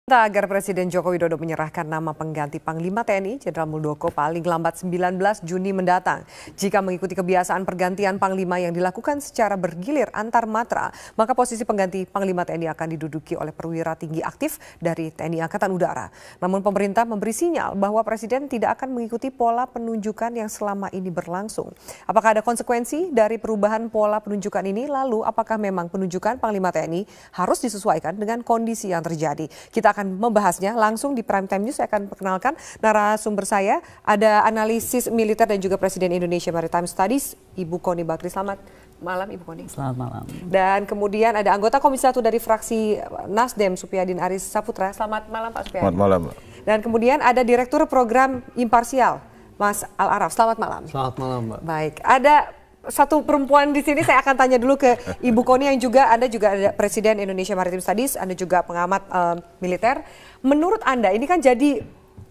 Agar Presiden Joko Widodo menyerahkan nama pengganti Panglima TNI Jenderal Muldoko paling lambat 19 Juni mendatang. Jika mengikuti kebiasaan pergantian Panglima yang dilakukan secara bergilir antar matra, maka posisi pengganti Panglima TNI akan diduduki oleh perwira tinggi aktif dari TNI Angkatan Udara. Namun pemerintah memberi sinyal bahwa Presiden tidak akan mengikuti pola penunjukan yang selama ini berlangsung. Apakah ada konsekuensi dari perubahan pola penunjukan ini? Lalu apakah memang penunjukan Panglima TNI harus disesuaikan dengan kondisi yang terjadi? Kita akan membahasnya langsung di Prime Time News. Saya akan perkenalkan narasumber saya. Ada analisis militer dan juga Presiden Indonesia Maritime Studies, Ibu Kony Bakri. Selamat malam, Ibu Kony. Selamat malam. Dan kemudian ada anggota Komisi 1 dari fraksi Nasdem, Supyadin Aris Saputra. Selamat malam, Pak Supyadin. Selamat malam. Dan kemudian ada Direktur Program Imparsial, Mas Al-Araf. Selamat malam. Selamat malam, Mbak. Baik, ada satu perempuan di sini. Saya akan tanya dulu ke Ibu Kony yang juga Anda juga ada Presiden Indonesia Maritime Studies, Anda juga pengamat militer. Menurut Anda ini kan jadi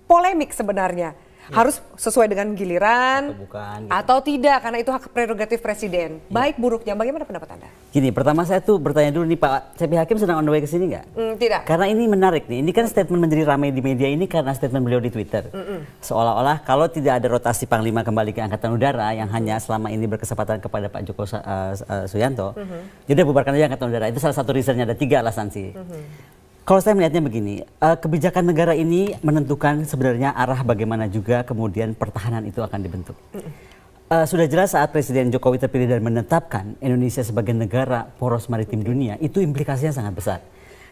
polemik sebenarnya. Harus sesuai dengan giliran atau bukan, gitu. Atau tidak, karena itu hak prerogatif Presiden. Baik buruknya, bagaimana pendapat Anda? Gini, pertama saya tuh bertanya dulu nih, Pak CP Hakim sedang on the way ke sini nggak? Tidak. Karena ini menarik nih, ini kan statement menjadi ramai di media ini karena statement beliau di Twitter. Seolah-olah kalau tidak ada rotasi Panglima kembali ke Angkatan Udara yang hanya selama ini berkesempatan kepada Pak Joko Suyanto, jadi bubarkan aja Angkatan Udara. Itu salah satu reasonnya, ada 3 alasan sih. Kalau saya melihatnya begini, kebijakan negara ini menentukan sebenarnya arah bagaimana juga kemudian pertahanan itu akan dibentuk. Sudah jelas saat Presiden Jokowi terpilih dan menetapkan Indonesia sebagai negara poros maritim dunia, itu implikasinya sangat besar.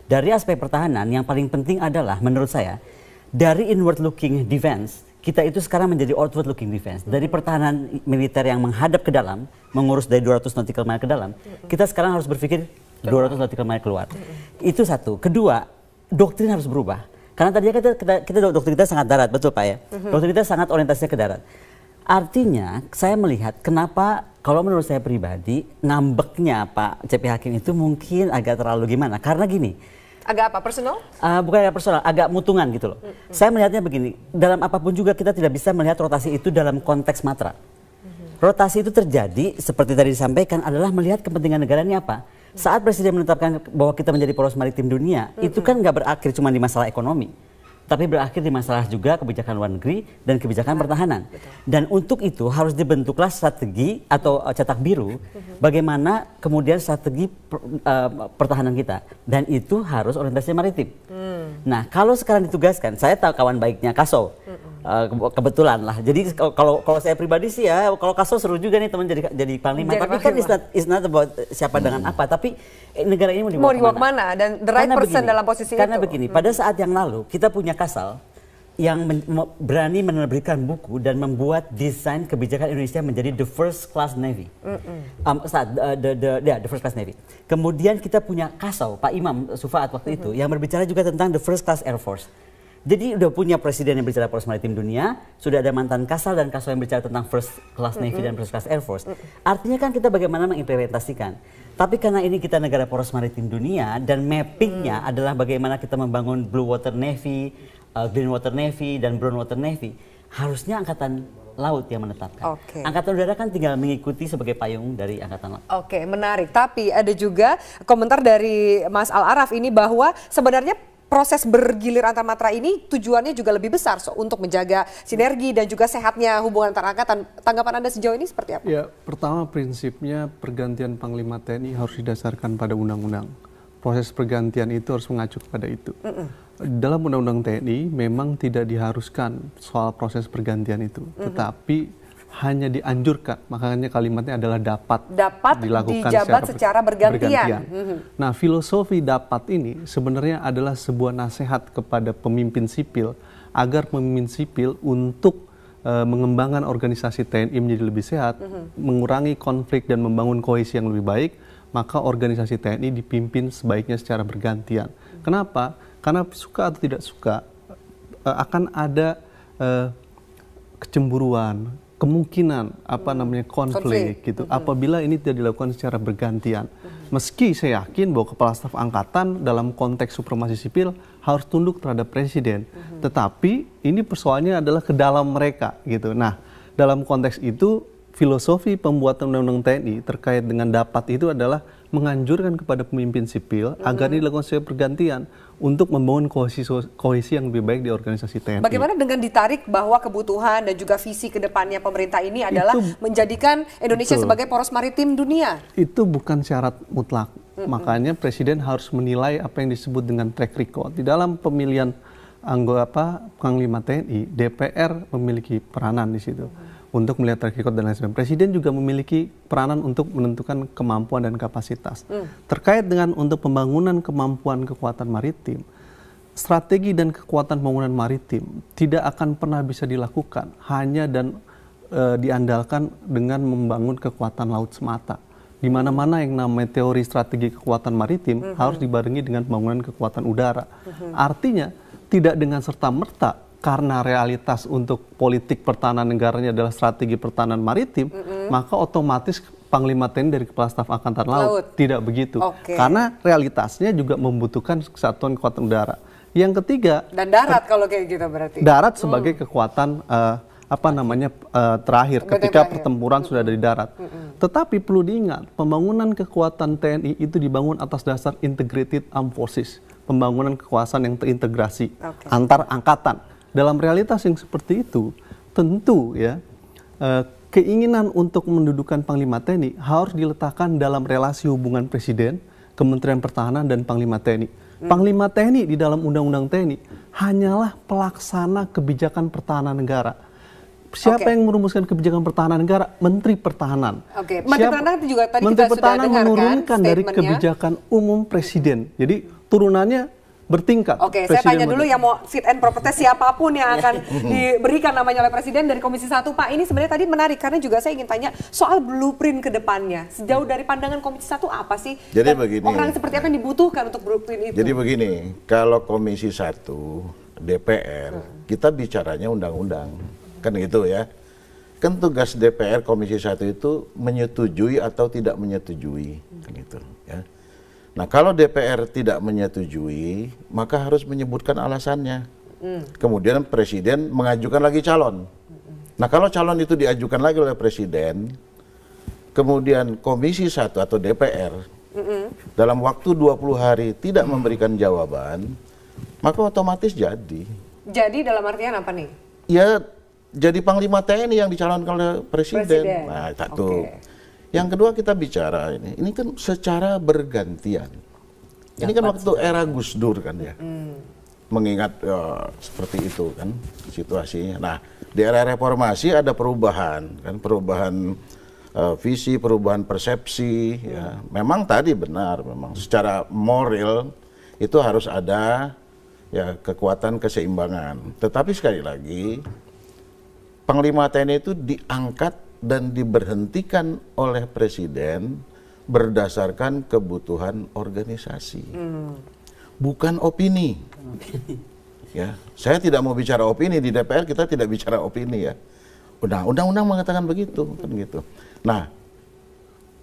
Dari aspek pertahanan yang paling penting adalah menurut saya, dari inward looking defense, kita itu sekarang menjadi outward looking defense. Dari pertahanan militer yang menghadap ke dalam, mengurus dari 200 nautical mile ke dalam, kita sekarang harus berpikir 200 nautical mile keluar. Itu satu. Kedua, doktrin harus berubah. Karena tadinya kita doktrin kita sangat darat, betul Pak ya? Doktrin kita sangat orientasinya ke darat. Artinya, saya melihat kenapa kalau menurut saya pribadi, ngambeknya Pak CP Hakim itu mungkin agak terlalu gimana. Karena gini. Agak apa? Personal? Bukan agak personal, agak mutungan gitu loh. Saya melihatnya begini, dalam apapun juga kita tidak bisa melihat rotasi itu dalam konteks matra. Rotasi itu terjadi, seperti tadi disampaikan, adalah melihat kepentingan negara ini apa. Saat Presiden menetapkan bahwa kita menjadi poros maritim dunia, itu kan nggak berakhir cuma di masalah ekonomi, tapi berakhir di masalah juga kebijakan luar negeri dan kebijakan pertahanan. Dan untuk itu harus dibentuklah strategi atau cetak biru bagaimana kemudian strategi pertahanan kita. Dan itu harus orientasinya maritim. Nah, kalau sekarang ditugaskan, saya tahu kawan baiknya Kaso. Kebetulan lah. Jadi kalau saya pribadi sih ya, kalau Kaso seru juga nih teman jadi panglima. Tapi kan it's not about siapa dengan apa, tapi negara ini mau dibawa kemana? Dan the right person dalam posisi itu. Karena begini, pada saat yang lalu kita punya Kasal yang berani menerbitkan buku dan membuat desain kebijakan Indonesia menjadi the first class navy. The first class navy. Kemudian kita punya Kasau, Pak Imam Sufaat waktu itu yang berbicara juga tentang the first class air force. Jadi udah punya presiden yang bicara poros maritim dunia, sudah ada mantan Kasal dan Kasau yang bicara tentang first class navy dan first class air force. Artinya kan kita bagaimana mengimplementasikan. Tapi karena ini kita negara poros maritim dunia dan mappingnya adalah bagaimana kita membangun blue water navy, green water navy dan brown water navy, harusnya angkatan laut yang menetapkan. Angkatan udara kan tinggal mengikuti sebagai payung dari angkatan laut. Oke, menarik. Tapi ada juga komentar dari Mas Al-Araf ini bahwa sebenarnya proses bergilir antar matra ini tujuannya juga lebih besar untuk menjaga sinergi dan juga sehatnya hubungan antar angkatan. Tanggapan Anda sejauh ini seperti apa? Ya, pertama prinsipnya pergantian Panglima TNI harus didasarkan pada undang-undang. Proses pergantian itu harus mengacu kepada itu. Dalam undang-undang TNI memang tidak diharuskan soal proses pergantian itu, tetapi hanya dianjurkan, makanya kalimatnya adalah dapat dilakukan secara bergantian. Nah, filosofi dapat ini sebenarnya adalah sebuah nasihat kepada pemimpin sipil agar pemimpin sipil untuk mengembangkan organisasi TNI menjadi lebih sehat, mengurangi konflik dan membangun kohesi yang lebih baik, maka organisasi TNI dipimpin sebaiknya secara bergantian. Kenapa? Karena suka atau tidak suka akan ada kecemburuan, kemungkinan konflik gitu apabila ini tidak dilakukan secara bergantian. Meski saya yakin bahwa kepala staf angkatan dalam konteks supremasi sipil harus tunduk terhadap presiden, tetapi ini persoalannya adalah ke dalam mereka gitu. Nah, dalam konteks itu filosofi pembuatan undang-undang TNI terkait dengan dapat itu adalah menganjurkan kepada pemimpin sipil agar dilakukan sebuah pergantian untuk membangun kohesi yang lebih baik di organisasi TNI. Bagaimana dengan ditarik bahwa kebutuhan dan juga visi ke depannya pemerintah ini adalah menjadikan Indonesia sebagai poros maritim dunia? Itu bukan syarat mutlak. Makanya Presiden harus menilai apa yang disebut dengan track record. Di dalam pemilihan anggota Panglima TNI, DPR memiliki peranan di situ untuk melihat track record dan lain sebagainya. Presiden juga memiliki peranan untuk menentukan kemampuan dan kapasitas. Terkait dengan untuk pembangunan kemampuan kekuatan maritim, strategi dan kekuatan pembangunan maritim tidak akan pernah bisa dilakukan hanya dan diandalkan dengan membangun kekuatan laut semata. Di mana-mana yang namanya teori strategi kekuatan maritim harus dibarengi dengan pembangunan kekuatan udara. Artinya tidak dengan serta-merta karena realitas untuk politik pertahanan negaranya adalah strategi pertahanan maritim, maka otomatis Panglima TNI dari Kepala Staf Angkatan Laut. Tidak begitu. Karena realitasnya juga membutuhkan kesatuan kekuatan udara. Yang ketiga, dan darat kalau kayak gitu berarti. Darat sebagai kekuatan terakhir ketika pertempuran sudah dari darat. Tetapi perlu diingat, pembangunan kekuatan TNI itu dibangun atas dasar integrated armed forces, pembangunan kekuasaan yang terintegrasi antar angkatan. Dalam realitas yang seperti itu, tentu ya keinginan untuk mendudukan Panglima TNI harus diletakkan dalam relasi hubungan Presiden, Kementerian Pertahanan, dan Panglima TNI. Panglima TNI di dalam Undang-Undang TNI hanyalah pelaksana kebijakan pertahanan negara. Siapa yang merumuskan kebijakan pertahanan negara? Menteri Pertahanan. Menteri Pertahanan itu juga tadi Menteri kita Pertahanan sudah menurunkan dari kebijakan umum Presiden. Jadi turunannya bertingkat. Saya tanya dulu yang mau fit and proper test siapapun yang akan diberikan namanya oleh Presiden dari Komisi 1. Pak, ini sebenarnya tadi menarik karena juga saya ingin tanya soal blueprint ke depannya. Sejauh dari pandangan Komisi 1 apa sih? Jadi begini. Orang seperti apa yang dibutuhkan untuk blueprint itu? Jadi begini, kalau Komisi 1 DPR, kita bicaranya undang-undang. Kan gitu ya. Kan tugas DPR Komisi 1 itu menyetujui atau tidak menyetujui. Kan gitu ya. Nah, kalau DPR tidak menyetujui, maka harus menyebutkan alasannya. Kemudian Presiden mengajukan lagi calon. Nah, kalau calon itu diajukan lagi oleh Presiden, kemudian Komisi 1 atau DPR dalam waktu 20 hari tidak memberikan jawaban, maka otomatis jadi. Jadi dalam artian apa nih? Ya, jadi Panglima TNI yang dicalonkan oleh Presiden. Nah, satu. Yang kedua kita bicara ini kan secara bergantian. Ini kan waktu era Gus Dur kan ya. Mengingat seperti itu kan situasinya. Nah, di era reformasi ada perubahan kan, perubahan visi, perubahan persepsi ya. Memang tadi benar, memang secara moral itu harus ada ya kekuatan keseimbangan. Tetapi sekali lagi Panglima TNI itu diangkat dan diberhentikan oleh Presiden berdasarkan kebutuhan organisasi, bukan opini. Ya, saya tidak mau bicara opini di DPR, kita tidak bicara opini ya. Undang-undang mengatakan begitu, kan gitu. Nah,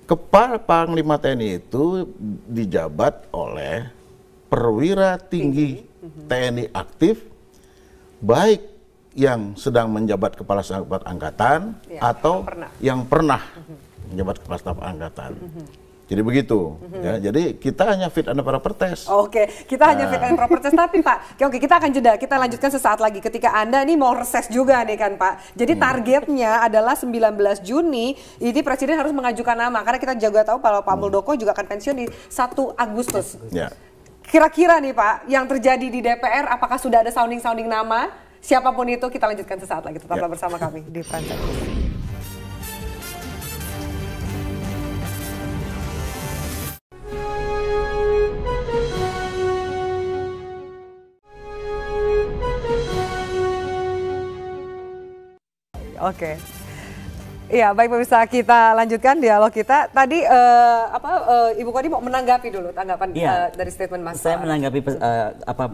Kepala Panglima TNI itu dijabat oleh perwira tinggi TNI aktif, baik yang sedang menjabat Kepala Staf Angkatan atau yang pernah menjabat Kepala Staf Angkatan. Jadi begitu. Ya, jadi kita hanya fit and proper test. Kita hanya fit and proper test. Tapi Pak, kita akan jeda. Kita lanjutkan sesaat lagi. Ketika Anda nih mau reses juga nih kan Pak. Jadi targetnya adalah 19 Juni ini Presiden harus mengajukan nama. Karena kita juga tahu kalau Pak Muldoko juga akan pensiun di 1 Agustus. Kira-kira nih Pak, yang terjadi di DPR apakah sudah ada sounding-sounding nama? Siapapun itu, kita lanjutkan sesaat lagi. Tetaplah bersama kami di Prime Time. Iya, baik pemirsa, kita lanjutkan dialog kita. Tadi Ibu Kodi mau menanggapi dulu tanggapan dari statement Mas. Saya menanggapi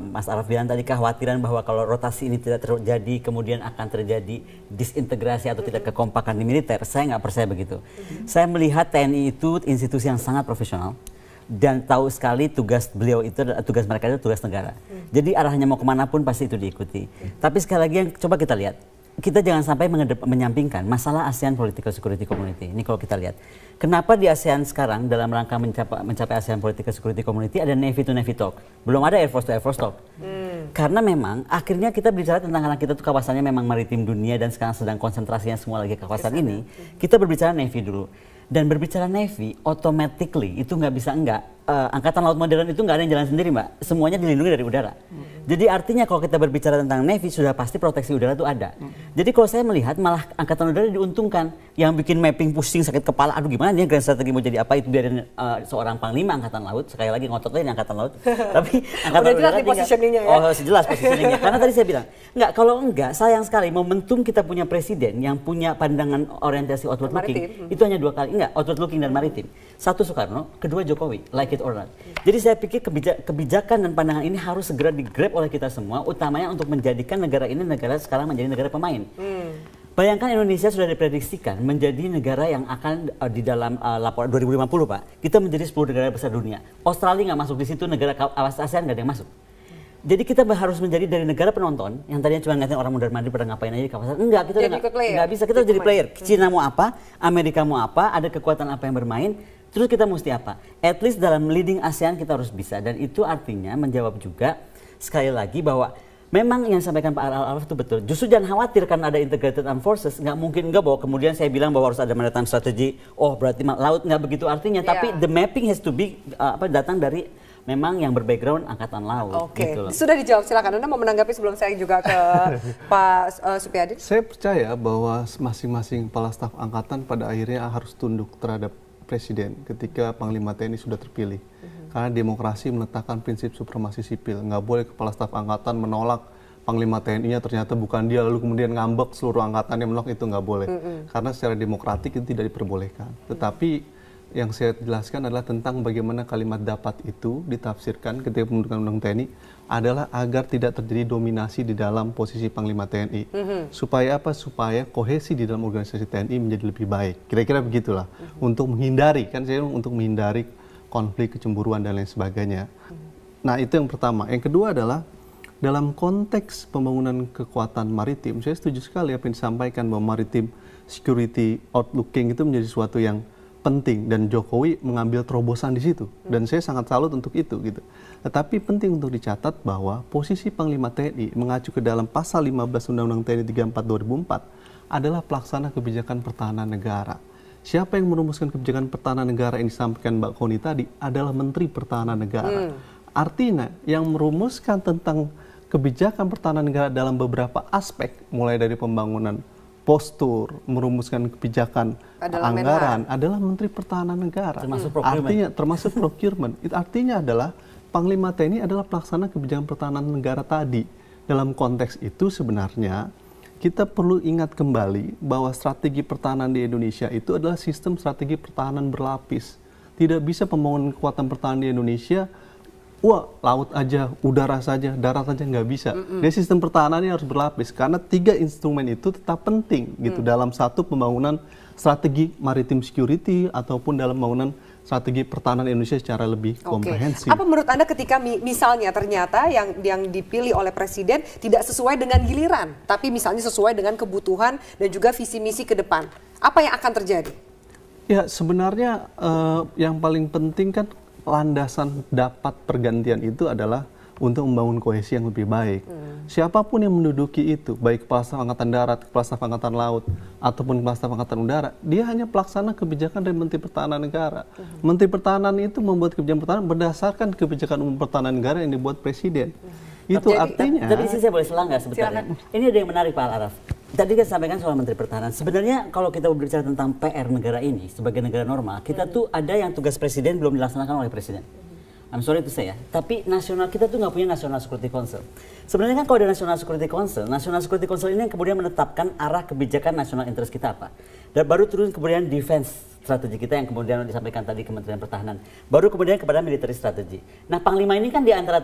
Mas Araf bilang tadi, kekhawatiran bahwa kalau rotasi ini tidak terjadi, kemudian akan terjadi disintegrasi atau tidak kekompakan di militer. Saya nggak percaya begitu. Saya melihat TNI itu institusi yang sangat profesional dan tahu sekali tugas beliau itu, tugas mereka itu tugas negara. Jadi arahnya mau kemana pun pasti itu diikuti. Tapi sekali lagi yang coba kita lihat. kita jangan sampai menyampingkan masalah ASEAN Political Security Community. Ini kalau kita lihat, kenapa di ASEAN sekarang dalam rangka mencapai ASEAN Political Security Community ada Navy to Navy talk, belum ada Air Force to Air Force talk. Karena memang akhirnya kita bicara tentang karena kita tuh kawasannya memang maritim dunia dan sekarang sedang konsentrasinya semua lagi kawasan ini, kita berbicara Navy dulu. Dan berbicara Navy, automatically itu nggak bisa Angkatan Laut modern itu nggak ada yang jalan sendiri, Mbak. Semuanya dilindungi dari udara. Jadi artinya kalau kita berbicara tentang Navy, sudah pasti proteksi udara itu ada. Jadi kalau saya melihat malah Angkatan Udara diuntungkan. Yang bikin mapping pusing, sakit kepala, aduh gimana dia grand strategi mau jadi apa, itu biarin seorang Panglima Angkatan Laut. Sekali lagi ngotot aja Angkatan Laut. Tapi Angkatan Udara positioningnya ya? Oh jelas positioningnya. Karena tadi saya bilang, kalau enggak, sayang sekali momentum kita punya presiden yang punya pandangan orientasi outward looking, itu hanya 2 kali. Enggak, outward looking dan maritim. Satu Soekarno, kedua Jokowi, like it or not. Jadi saya pikir kebijakan dan pandangan ini harus segera digrab oleh kita semua, utamanya untuk menjadikan negara ini sekarang menjadi negara pemain. Bayangkan Indonesia sudah diprediksikan menjadi negara yang akan di dalam laporan 2050, Pak. Kita menjadi 10 negara besar dunia. Australia nggak masuk di situ, negara ASEAN nggak ada yang masuk. Jadi kita harus menjadi dari negara penonton yang tadinya cuma ngeliatin orang mundar-mandir pada ngapain aja di kawasan. Enggak, kita nggak bisa. Kita jadi player. Cina mau apa, Amerika mau apa, ada kekuatan apa yang bermain. Terus kita mesti apa? At least dalam leading ASEAN kita harus bisa. Dan itu artinya menjawab juga sekali lagi bahwa memang yang disampaikan Pak Araf itu betul. Justru jangan khawatir karena ada integrated armed forces. Nggak mungkin bahwa kemudian saya bilang bahwa harus ada maritime strategy. Oh berarti laut nggak begitu artinya. Tapi the mapping has to be datang dari memang yang berbackground Angkatan Laut. Oke, gitu loh. Sudah dijawab. Silakan Anda mau menanggapi sebelum saya juga ke Pak Supyadin. Saya percaya bahwa masing-masing kepala staf angkatan pada akhirnya harus tunduk terhadap Presiden ketika Panglima TNI sudah terpilih. Karena demokrasi meletakkan prinsip supremasi sipil. Nggak boleh kepala staf angkatan menolak Panglima TNI-nya ternyata bukan dia, lalu kemudian ngambek seluruh angkatan yang menolak, itu nggak boleh. Karena secara demokratik itu tidak diperbolehkan. Tetapi yang saya jelaskan adalah tentang bagaimana kalimat dapat itu ditafsirkan ketika pembentukan Undang-Undang TNI adalah agar tidak terjadi dominasi di dalam posisi Panglima TNI. Supaya apa? Supaya kohesi di dalam organisasi TNI menjadi lebih baik. Kira-kira begitulah. Untuk menghindari, kan saya untuk menghindari konflik, kecemburuan dan lain sebagainya. Nah itu yang pertama. Yang kedua adalah dalam konteks pembangunan kekuatan maritim, saya setuju sekali apa yang disampaikan bahwa maritim security outlooking itu menjadi sesuatu yang penting dan Jokowi mengambil terobosan di situ dan saya sangat salut untuk itu gitu. Tetapi penting untuk dicatat bahwa posisi Panglima TNI mengacu ke dalam pasal 15 Undang-Undang TNI 34 2004 adalah pelaksana kebijakan pertahanan negara. Siapa yang merumuskan kebijakan pertahanan negara yang disampaikan Mbak Koni tadi adalah Menteri Pertahanan Negara. Artinya yang merumuskan tentang kebijakan pertahanan negara dalam beberapa aspek mulai dari pembangunan postur, merumuskan kebijakan anggaran adalah Menteri Pertahanan Negara. Termasuk procurement. Artinya termasuk procurement. Artinya adalah Panglima TNI adalah pelaksana kebijakan pertahanan negara tadi. Dalam konteks itu sebenarnya kita perlu ingat kembali bahwa strategi pertahanan di Indonesia itu adalah sistem strategi pertahanan berlapis. Tidak bisa pembangunan kekuatan pertahanan di Indonesia laut aja, udara saja, darat saja, nggak bisa. Jadi sistem pertahanannya harus berlapis karena 3 instrumen itu tetap penting gitu dalam satu pembangunan strategi maritim security ataupun dalam pembangunan strategi pertahanan Indonesia secara lebih komprehensif. Apa menurut Anda ketika misalnya ternyata yang dipilih oleh Presiden tidak sesuai dengan giliran, tapi misalnya sesuai dengan kebutuhan dan juga visi misi ke depan, apa yang akan terjadi? Ya sebenarnya yang paling penting kan landasan dapat pergantian itu adalah untuk membangun kohesi yang lebih baik. Siapapun yang menduduki itu, baik Kepala Staf Angkatan Darat, Kepala Staf Angkatan Laut, ataupun Kepala Staf Angkatan Udara, dia hanya pelaksana kebijakan dari Menteri Pertahanan Negara. Menteri Pertahanan itu membuat kebijakan pertahanan berdasarkan kebijakan umum pertahanan negara yang dibuat Presiden. Itu artinya... Tapi saya boleh selang nggak sebetulnya? Ini ada yang menarik Pak Araf. Tadi kan sampaikan soal Menteri Pertahanan. Sebenarnya kalau kita berbicara tentang PR negara ini sebagai negara normal, kita tuh ada yang tugas Presiden belum dilaksanakan oleh Presiden. I'm sorry to say ya, tapi nasional kita tuh nggak punya National Security Council. Sebenarnya kan kalau ada National Security Council ini yang kemudian menetapkan arah kebijakan national interest kita apa. Dan baru turun kemudian defense strategi kita yang kemudian disampaikan tadi Kementerian Pertahanan. Baru kemudian kepada military strategy. Nah Panglima ini kan di antara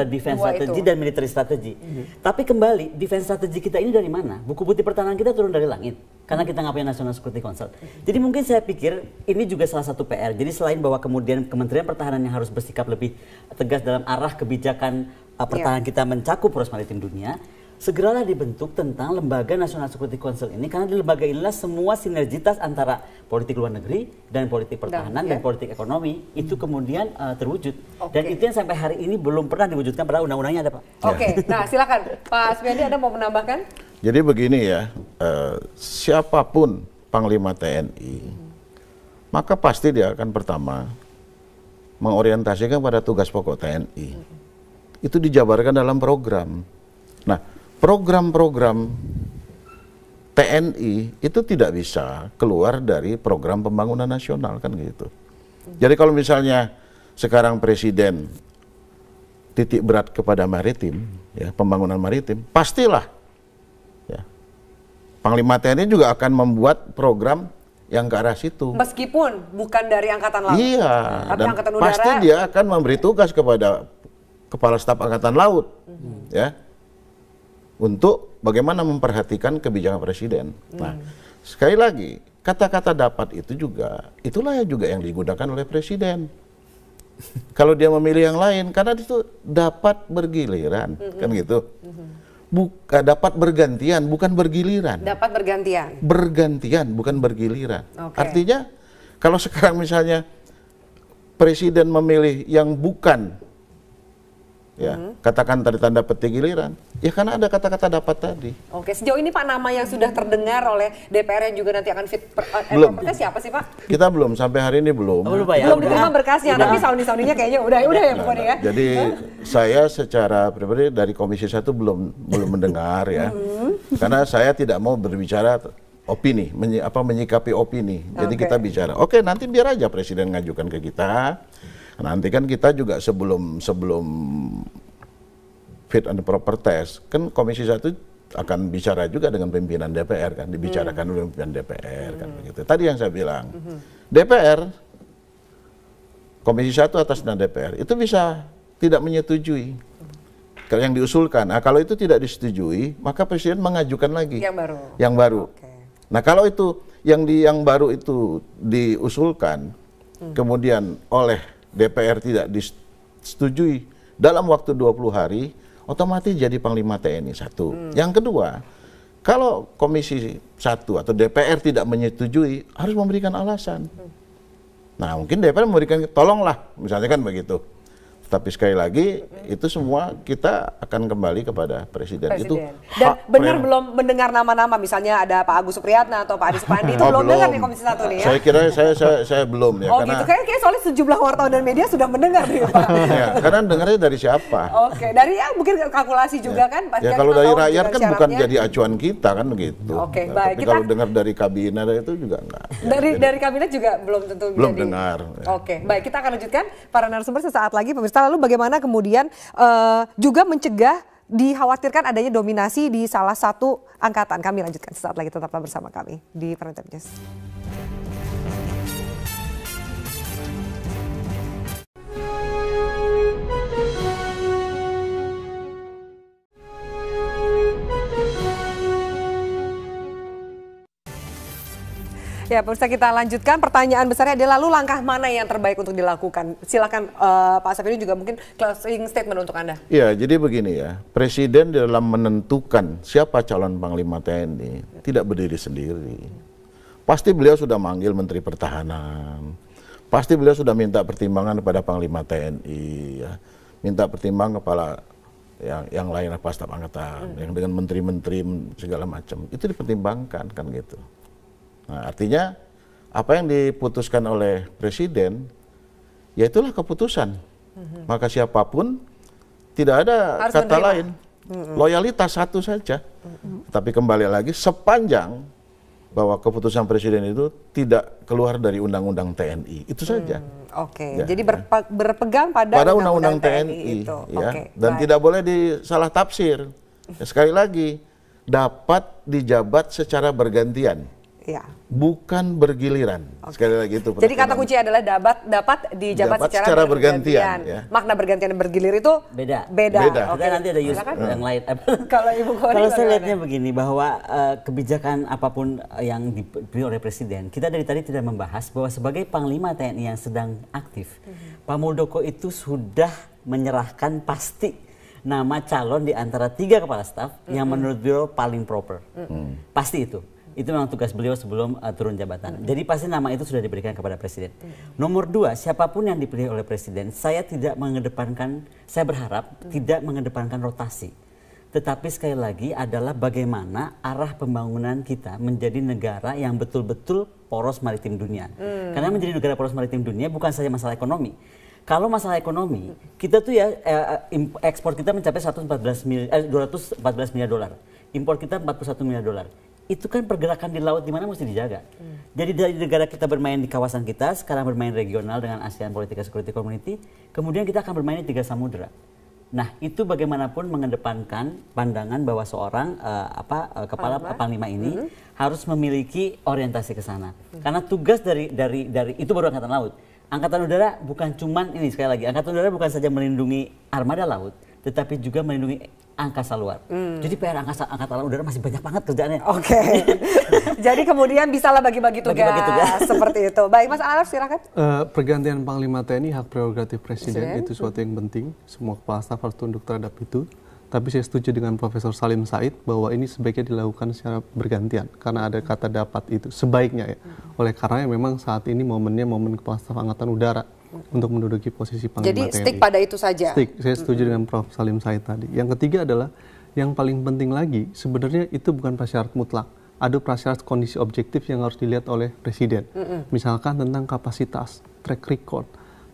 defense strategy dan military strategy. Tapi kembali defense strategy kita ini dari mana? Buku putih pertahanan kita turun dari langit. Karena kita nggak punya National Security Council. Jadi mungkin saya pikir ini juga salah satu PR. Jadi selain bahwa kemudian Kementerian Pertahanan yang harus bersikap lebih tegas dalam arah kebijakan pertahanan kita mencakup poros maritim dunia, segeralah dibentuk tentang Lembaga National Security Council ini, karena di lembaga inilah semua sinergitas antara politik luar negeri dan politik pertahanan dan politik ekonomi itu kemudian terwujud. Dan itu yang sampai hari ini belum pernah diwujudkan, padahal undang-undangnya ada, Pak. Nah silakan Pak Supriyadi, Anda mau menambahkan? Jadi begini ya, siapapun Panglima TNI, maka pasti dia akan pertama mengorientasikan pada tugas pokok TNI. Itu dijabarkan dalam program. Nah, program-program TNI itu tidak bisa keluar dari program pembangunan nasional, kan gitu. Jadi kalau misalnya sekarang Presiden titik berat kepada maritim, ya, pembangunan maritim, pastilah ya, Panglima TNI juga akan membuat program yang ke arah situ. Meskipun bukan dari Angkatan Laut. Iya, tapi dan Angkatan Udara, pasti dia akan memberi tugas kepada Kepala Staf Angkatan Laut, ya, untuk bagaimana memperhatikan kebijakan Presiden. Nah, sekali lagi, kata-kata dapat itu juga, itulah yang juga yang digunakan oleh Presiden. Kalau dia memilih yang lain, karena itu dapat bergiliran, kan gitu. Dapat bergantian, bukan bergiliran. dapat bergantian. Bergantian, bukan bergiliran. Artinya, kalau sekarang misalnya Presiden memilih yang bukan, ya, katakan tadi tanda petik giliran, ya karena ada kata-kata dapat tadi. Oke, sejauh ini Pak, nama yang sudah terdengar oleh DPR yang juga nanti akan fit Belum. siapa sih Pak? Kita belum, sampai hari ini belum. Belum, Pak, ya? Belum diterima berkasnya, tapi sounding-soundingnya kayaknya udah ya pokoknya ya. Jadi saya secara pribadi dari Komisi 1 belum mendengar ya, karena saya tidak mau berbicara opini, menyikapi opini. Jadi kita bicara, oke, nanti biar aja Presiden ngajukan ke kita. Nanti kan kita juga sebelum fit and proper test, kan Komisi 1 akan bicara juga dengan pimpinan DPR, kan dibicarakan dengan pimpinan DPR, kan begitu. Tadi yang saya bilang, DPR, Komisi 1 atas nama DPR itu bisa tidak menyetujui kalau yang diusulkan. Nah, kalau itu tidak disetujui, maka Presiden mengajukan lagi yang baru. Nah, kalau itu yang baru itu diusulkan, kemudian oleh DPR tidak disetujui dalam waktu 20 hari, otomatis jadi Panglima TNI satu. Yang kedua, kalau Komisi 1 atau DPR tidak menyetujui, harus memberikan alasan. Nah, mungkin DPR memberikan, tolonglah, misalnya kan begitu. Tapi sekali lagi, itu semua kita akan kembali kepada Presiden. Itu dan benar belum mendengar nama-nama, misalnya ada Pak Agus Supriyatna atau Pak Adi Supandi, itu belum dengar nih Komisi 1 nih ya? Saya kira saya belum ya. Karena, gitu, kayak soalnya sejumlah wartawan dan media sudah mendengar nih Pak. Ya, karena dengarnya dari siapa? Dari ya mungkin kalkulasi juga kan. Ya kalau dari rakyat kan bukan jadi acuan kita kan begitu. Baik. Tapi kalau dengar dari kabinet itu juga enggak. Dari kabinet juga belum tentu belum dengar. Baik, kita akan lanjutkan para narasumber sesaat lagi pemirsa. Lalu bagaimana kemudian juga mencegah dikhawatirkan adanya dominasi di salah satu angkatan. Kami lanjutkan sesaat lagi, tetaplah bersama kami di Prime Time News. Ya, pemirsa, kita lanjutkan. Pertanyaan besarnya adalah, lalu langkah mana yang terbaik untuk dilakukan? Silakan Pak Safiri juga mungkin closing statement untuk Anda. Ya, jadi begini ya, Presiden dalam menentukan siapa calon Panglima TNI tidak berdiri sendiri. Pasti beliau sudah manggil Menteri Pertahanan, pasti beliau sudah minta pertimbangan kepada Panglima TNI, ya. Minta pertimbangan kepala yang lain, Kepala Staf Angkatan, yang dengan menteri-menteri segala macam, itu dipertimbangkan kan gitu. Nah, artinya apa yang diputuskan oleh Presiden, ya itulah keputusan. Maka siapapun tidak ada harus kata menerima. Lain, loyalitas satu saja. Tapi kembali lagi, sepanjang bahwa keputusan Presiden itu tidak keluar dari Undang-Undang TNI, itu saja. Ya, jadi berpegang pada Undang-Undang TNI itu, ya, dan tidak boleh disalah tafsir. Ya, sekali lagi, dapat dijabat secara bergantian. Ya. Bukan bergiliran. Sekali lagi itu. Jadi kata kunci adalah dapat dijabat secara bergantian. Ya. Makna bergantian dan bergilir itu beda. Oke, nanti ada yang lain. Kalau Ibu Kori, kalau saya lihatnya begini, bahwa kebijakan apapun yang diberi oleh Presiden, kita dari tadi tidak membahas bahwa sebagai Panglima TNI yang sedang aktif, Pak Muldoko itu sudah menyerahkan pasti nama calon di antara 3 kepala staf yang menurut beliau paling proper. Pasti itu. Itu memang tugas beliau sebelum turun jabatan. Jadi pasti nama itu sudah diberikan kepada presiden. Nomor 2, siapapun yang dipilih oleh presiden, saya berharap tidak mengedepankan rotasi. Tetapi sekali lagi adalah bagaimana arah pembangunan kita menjadi negara yang betul-betul poros maritim dunia. Karena menjadi negara poros maritim dunia bukan saja masalah ekonomi. Kalau masalah ekonomi, kita tuh ya ekspor kita mencapai 214 miliar dolar. Impor kita 41 miliar dolar. Itu kan pergerakan di laut di mana mesti dijaga. Jadi dari negara kita bermain di kawasan kita, sekarang bermain regional dengan ASEAN Political Security Community, kemudian kita akan bermain di 3 samudera. Nah, itu bagaimanapun mengedepankan pandangan bahwa seorang kepala panglima ini harus memiliki orientasi ke sana. Karena tugas dari itu baru angkatan laut. Angkatan udara bukan cuman ini, sekali lagi, angkatan udara bukan saja melindungi armada laut, tetapi juga melindungi angkasa luar. Jadi PR angkatan udara masih banyak banget kerjaannya. Oke. Jadi kemudian bisalah bagi-bagi tugas seperti itu. Baik, Mas Araf silakan. Pergantian Panglima TNI hak prerogatif presiden itu suatu yang penting. Semua kepala staf harus tunduk terhadap itu. Tapi saya setuju dengan Profesor Salim Said bahwa ini sebaiknya dilakukan secara bergantian karena ada kata dapat itu sebaiknya ya. Oleh karena memang saat ini momennya momen kepala staf angkatan udara untuk menduduki posisi Panglima TNI. Jadi stick pada itu saja. Stick, saya setuju dengan Prof. Salim Said tadi. Yang ketiga adalah yang paling penting lagi sebenarnya itu bukan prasyarat mutlak. Ada prasyarat kondisi objektif yang harus dilihat oleh presiden. Misalkan tentang kapasitas, track record.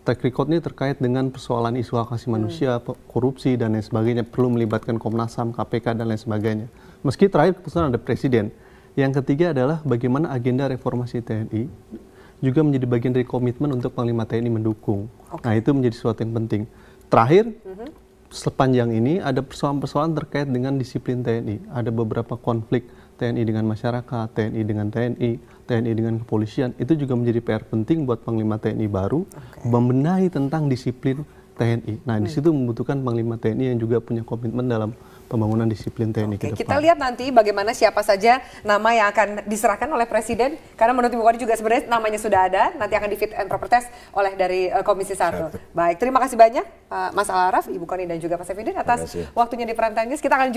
Track record ini terkait dengan persoalan isu hak asasi manusia, korupsi dan lain sebagainya, perlu melibatkan Komnas HAM, KPK dan lain sebagainya. Meski terakhir keputusan ada presiden. Yang ketiga adalah bagaimana agenda reformasi TNI juga menjadi bagian dari komitmen untuk Panglima TNI mendukung. Nah, itu menjadi sesuatu yang penting. Terakhir, sepanjang ini ada persoalan-persoalan terkait dengan disiplin TNI. Ada beberapa konflik TNI dengan masyarakat, TNI dengan TNI, TNI dengan kepolisian. Itu juga menjadi PR penting buat Panglima TNI baru membenahi tentang disiplin TNI. Nah, di situ membutuhkan Panglima TNI yang juga punya komitmen dalam pembangunan disiplin TNI ke depan. Kita lihat nanti bagaimana siapa saja nama yang akan diserahkan oleh Presiden. Karena menurut Ibu Kony juga sebenarnya namanya sudah ada. Nanti akan di fit and proper test oleh dari Komisi 1. Baik, terima kasih banyak Mas Al Araf, Ibu Kony dan juga Pak Saifuddin atas waktunya di Prime Time News. Kita akan jumpa